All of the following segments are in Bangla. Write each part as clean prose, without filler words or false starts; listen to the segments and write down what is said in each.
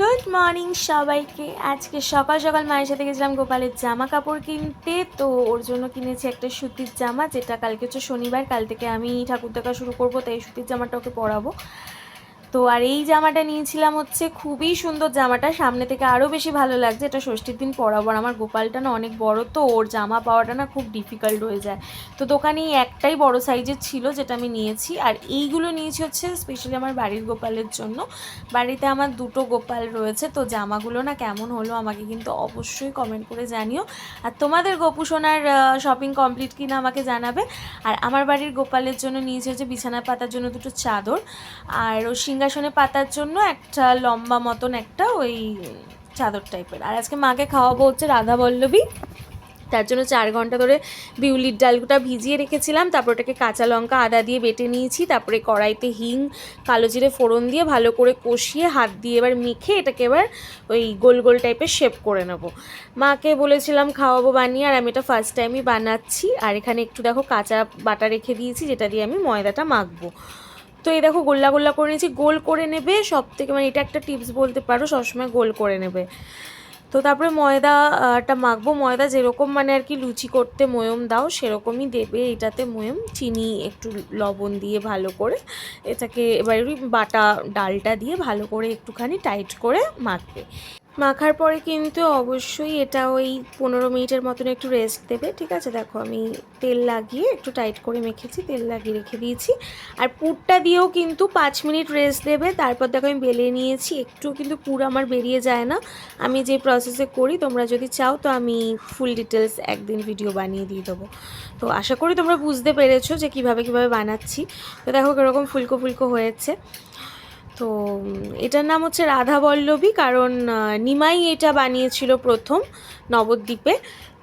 গুড মর্নিং সবাইকে। আজকে সকাল সকাল মায়ের সাথে গেছিলাম গোপালের জামা কাপড় কিনতে। তো ওর জন্য কিনেছি একটা সুতির জামা, যেটা কালকে হচ্ছে শনিবার, কাল থেকে আমি ঠাকুর দেখা শুরু করবো, তাই সুতির জামাটা ওকে পরাবো। তো আর এই জামাটা নিয়েছিলাম হচ্ছে, খুবই সুন্দর জামাটা, সামনে থেকে আরও বেশি ভালো লাগছে। এটা ষষ্ঠীর দিন পরাবো। আর আমার গোপালটা না অনেক বড়, তো ওর জামা পাওয়াটা না খুব ডিফিকাল্ট হয়ে যায়। তো দোকানে একটাই বড় সাইজের ছিল যেটা আমি নিয়েছি। আর এইগুলো নিয়েছি হচ্ছে স্পেশালি আমার বাড়ির গোপালের জন্য। বাড়িতে আমার দুটো গোপাল রয়েছে, তো জামাগুলো না কেমন হলো আমাকে কিন্তু অবশ্যই কমেন্ট করে জানিও। আর তোমাদের গোপু সোনার শপিং কমপ্লিট কিনা আমাকে জানাবে। আর আমার বাড়ির গোপালের জন্য নিয়েছি হচ্ছে বিছানায় পাতার জন্য দুটো চাদর, আর ও সিংহাসনে পাতার জন্য একটা লম্বা মতন একটা ওই চাদর টাইপের। আর আজকে মাকে খাওয়াবো হচ্ছে রাধা বল্লভী, তার জন্য 4 ঘন্টা ধরে বিউলির ডালটা ভিজিয়ে রেখেছিলাম। তারপর ওটাকে কাঁচা লঙ্কা আদা দিয়ে বেটে নিয়েছি। তারপরে কড়াইতে হিং কালো জিরে ফোড়ন দিয়ে ভালো করে কষিয়ে হাত দিয়ে এবার মেখে এটাকে এবার ওই গোল গোল টাইপের শেপ করে নেব। মাকে বলেছিলাম খাওয়াবো বানিয়ে, আর আমি এটা ফার্স্ট টাইমই বানাচ্ছি। আর এখানে একটু দেখো কাঁচা বাটা রেখে দিয়েছি, যেটা দিয়ে আমি ময়দাটা মাখবো। তো এই দেখো গোল্লা গোল্লা করে নিয়েছি। গোল করে নেবে সব থেকে, মানে এটা একটা টিপস বলতে পারো, সবসময় গোল করে নেবে। তো তারপরে ময়দাটা মাখবো। ময়দা যেরকম মানে আর কি লুচি করতে ময়ম দাও সেরকমই দেবে এটাতে ময়ম, চিনি একটু লবণ দিয়ে ভালো করে এটাকে এবার বাটা ডালটা দিয়ে ভালো করে একটুখানি টাইট করে মাখবে। মাখার পরে কিন্তু অবশ্যই এটা ওই 15 মিনিটের মতন একটু রেস্ট দেবে, ঠিক আছে। দেখো আমি তেল লাগিয়ে একটু টাইট করে মেখেছি, তেল লাগিয়ে রেখে দিয়েছি। আর পুরটা দিয়েও কিন্তু 5 মিনিট রেস্ট দেবে। তারপর দেখো আমি বেলে নিয়েছি, একটু কিন্তু পুর আমার বেরিয়ে যায় না আমি যে প্রসেসে করি। তোমরা যদি চাও তো আমি ফুল ডিটেলস একদিন ভিডিও বানিয়ে দিয়ে দেবো। তো আশা করি তোমরা বুঝতে পেরেছো যে কিভাবে বানাচ্ছি। তো দেখো কীরকম ফুলকো ফুলকো হয়েছে। তো এটার নাম হচ্ছে রাধা বল্লভী, কারণ নিমাই এটা বানিয়েছিল প্রথম নবদ্বীপে।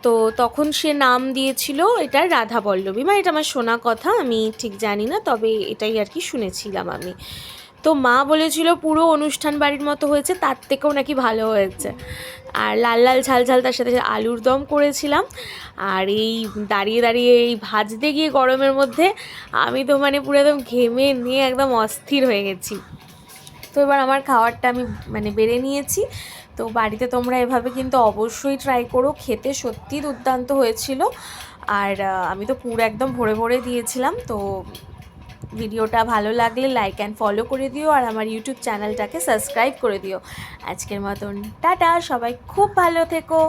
তো তখন সে নাম দিয়েছিল এটা রাধা বল্লভী, মানে এটা আমার শোনা কথা, আমি ঠিক জানি না, তবে এটাই আর কি শুনেছিলাম আমি। তো মা বলেছিল পুরো অনুষ্ঠান বাড়ির মতো হয়েছে, তার থেকেও নাকি ভালো হয়েছে। আর লাল লাল ঝাল ঝাল, তার সাথে আলুর দম করেছিলাম। আর এই দাঁড়িয়ে দাঁড়িয়ে এই ভাজতে গিয়ে গরমের মধ্যে আমি তো মানে পুরো একদম ঘেমে নিয়ে একদম অস্থির হয়ে গেছি। তো এবার আমার খাবারটা আমি মানে বেড়ে নিয়েছি। তো বাড়িতে তোমরা এভাবে কিন্তু অবশ্যই ট্রাই করো, খেতে সত্যি দুর্দান্ত হয়েছিল। আর আমি তো পুরো একদম ভরে ভরে দিয়েছিলাম। তো ভিডিওটা ভালো লাগলে লাইক অ্যান্ড ফলো করে দিও, আর আমার ইউটিউব চ্যানেলটাকে সাবস্ক্রাইব করে দিও। আজকের মতন টাটা, সবাই খুব ভালো থেকো।